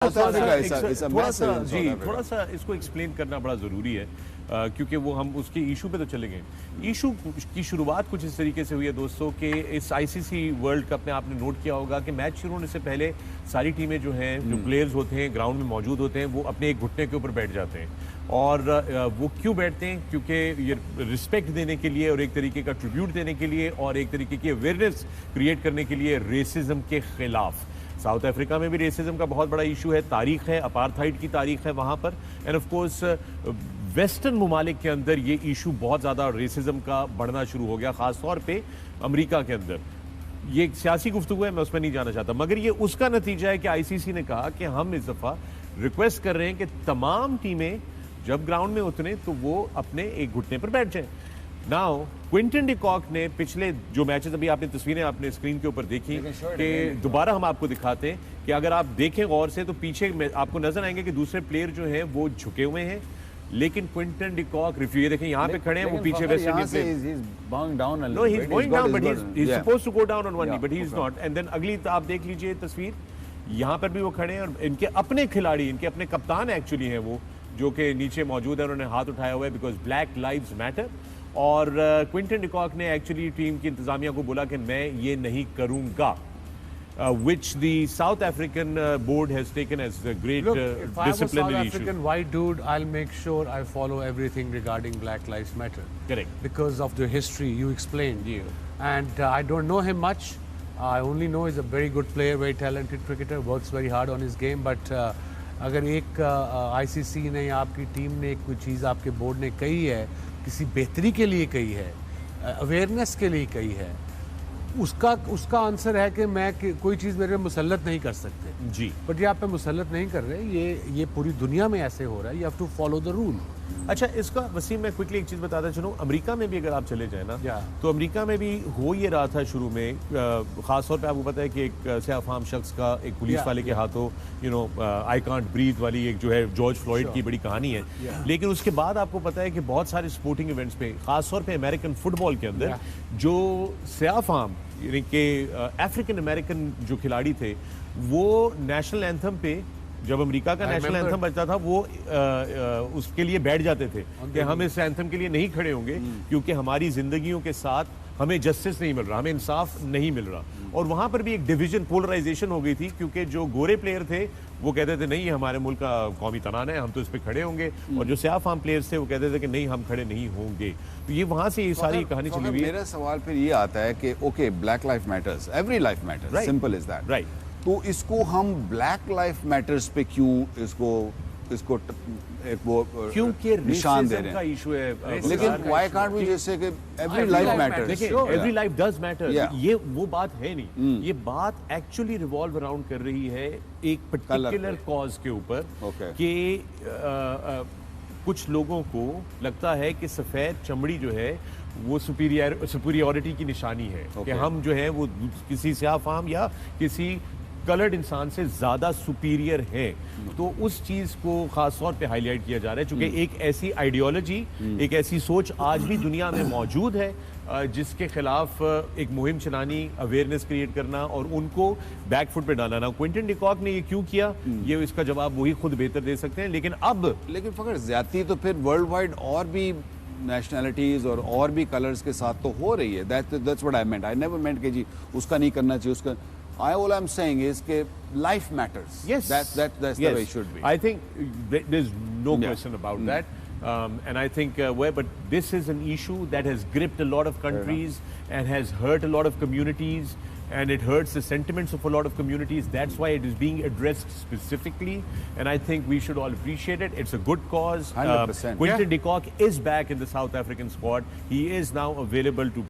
थोड़ा सा इसको एक्सप्लेन करना बड़ा ज़रूरी है, क्योंकि वो हम उसके इशू पे तो चले गए। इशू की शुरुआत कुछ इस तरीके से हुई है दोस्तों कि इस आईसीसी वर्ल्ड कप में आपने नोट किया होगा कि मैच शुरू होने से पहले सारी टीमें जो हैं, जो प्लेयर्स होते हैं ग्राउंड में मौजूद होते हैं, वो अपने एक घुटने के ऊपर बैठ जाते हैं। और वो क्यों बैठते हैं? क्योंकि ये रिस्पेक्ट देने के लिए और एक तरीके का ट्रिब्यूट देने के लिए और एक तरीके की अवेयरनेस क्रिएट करने के लिए रेसिज्म के खिलाफ। साउथ अफ्रीका में भी रेसिज्म का बहुत बड़ा इशू है, तारीख है, अपार्थाइड की तारीख है वहाँ पर। एंड ऑफ कोर्स वेस्टर्न ममालिक के अंदर ये इशू बहुत ज़्यादा रेसिज्म का बढ़ना शुरू हो गया, ख़ासतौर पे अमेरिका के अंदर। ये एक सियासी गुफ्तगू है, मैं उसमें नहीं जाना चाहता, मगर ये उसका नतीजा है कि आईसीसी ने कहा कि हम इस दफ़ा रिक्वेस्ट कर रहे हैं कि तमाम टीमें जब ग्राउंड में उतरे तो वो अपने एक घुटने पर बैठ जाएं। नाउ क्विंटन डी कॉक ने पिछले जो मैचेस, अभी आपने तस्वीरें आपने स्क्रीन के ऊपर देखी कि दोबारा हम आपको दिखाते हैं कि अगर आप देखें गौर से तो पीछे आपको नजर आएंगे कि दूसरे प्लेयर जो हैं वो झुके हुए हैं, लेकिन क्विंटन डी कॉक रिफ्यू, ये देखें यहाँ पे खड़े हैं, वो पीछे वेस्ट इंडीज एंड देन अगली आप देख लीजिए तस्वीर, यहाँ पर भी वो खड़े हैं और इनके अपने खिलाड़ी, इनके अपने कप्तान एक्चुअली हैं वो, जो कि नीचे मौजूद है, उन्होंने हाथ उठाया हुआ है बिकॉज ब्लैक लाइव्स मैटर। और क्विंटन डी कॉक ने एक्चुअली टीम की इंतजामिया को बोला कि मैं ये नहीं करूंगा, which the South African board has taken as a great disciplinary issue. If I'm a South African white dude, I'll make sure I follow everything regarding Black Lives Matter. Correct. Because of the history you explained. Yeah. And I don't know him much. I only know he's a very good player, very talented cricketer, works very hard on his game. But अगर एक ICC ने या आपकी team ने कोई चीज़ आपके board ने कही है, किसी बेहतरी के लिए कही है, अवेयरनेस के लिए कही है, उसका आंसर है कि मैं कोई चीज़ मेरे पे मुसल्लत नहीं कर सकते जी, बट ये आप पे मुसल्लत नहीं कर रहे, ये पूरी दुनिया में ऐसे हो रहा है, you have to follow the rule. अच्छा, इसका वसीम मैं क्विकली एक चीज़ बताता चलूँ, अमेरिका में भी अगर आप चले जाए ना तो अमेरिका में भी हो ये रहा था शुरू में, ख़ासतौर पे आपको पता है कि एक सयाफाम शख्स का एक पुलिस वाले के हाथों आई कांट ब्रीथ वाली एक जो है जॉर्ज फ्लॉयड की बड़ी कहानी है। लेकिन उसके बाद आपको पता है कि बहुत सारे स्पोर्टिंग इवेंट्स पे, ख़ासतौर पे अमेरिकन फुटबॉल के अंदर जो सयाफाम यानी कि अफ्रीकन अमेरिकन जो खिलाड़ी थे, वो नेशनल एंथम पे जब अमेरिका का नेशनल एंथम बजता था वो उसके लिए बैठ जाते थे कि हम इस एंथम के लिए नहीं खड़े होंगे क्योंकि हमारी जिंदगियों के साथ हमें जस्टिस नहीं मिल रहा, हमें इंसाफ नहीं मिल रहा। और वहां पर भी एक डिवीजन, पोलराइजेशन हो गई थी, क्योंकि जो गोरे प्लेयर थे वो कहते थे नहीं, ये हमारे मुल्क का कौमी तराना है, हम तो इस पे खड़े होंगे, और जो स्याह फार्म प्लेयर्स थे वो कहते थे कि नहीं, हम खड़े नहीं होंगे। तो ये वहां से ये सारी कहानी चली हुई है। मेरा सवाल फिर ये आता है कि okay, black life matters, every life matters, simple is that, right. तो इसको हम ब्लैक लाइफ मैटर्स पे क्यों इसको एक वो क्योंकि निशान दे रहे हैं, इशू है, लेकिन व्हाई कांट वी जैसे कि एवरी लाइफ मैटर्स, देखिए एवरी लाइफ डज मैटर, ये वो बात है नहीं, ये बात एक्चुअली रिवॉल्व अराउंड कर रही है एक पर्टिकुलर कॉज के ऊपर कि कुछ लोगों को लगता है कि सफेद चमड़ी जो है वो सुपीरियरिटी की निशानी है, कि हम जो है वो किसी स्याह फार्म या किसी कलर्ड इंसान से ज्यादा सुपीरियर है। तो उस चीज को खास तौर पे हाईलाइट किया जा रहा है, क्योंकि एक ऐसी आइडियोलॉजी, एक ऐसी सोच आज भी दुनिया में मौजूद है जिसके खिलाफ एक मुहिम चलानी, अवेयरनेस क्रिएट करना और उनको बैकफुट पे डालना। ना क्विंटन डी कॉक ने ये क्यों किया, ये इसका जवाब वही खुद बेहतर दे सकते हैं। लेकिन फकर ज्यादती तो फिर वर्ल्ड वाइड और भी नेशनैलिटीज और भी कलर्स के साथ तो हो रही है। That's what I meant, I never meant कि जी उसका नहीं करना चाहिए, उसका all I'm saying is that life matters. Yes, that's the way it should be. I think there's no question about that, and I think but this is an issue that has gripped a lot of countries and has hurt a lot of communities, and it hurts the sentiments of a lot of communities. That's why it is being addressed specifically, and I think we should all appreciate it. It's a good cause. 100%. Quinton de Kock is back in the South African squad. He is now available to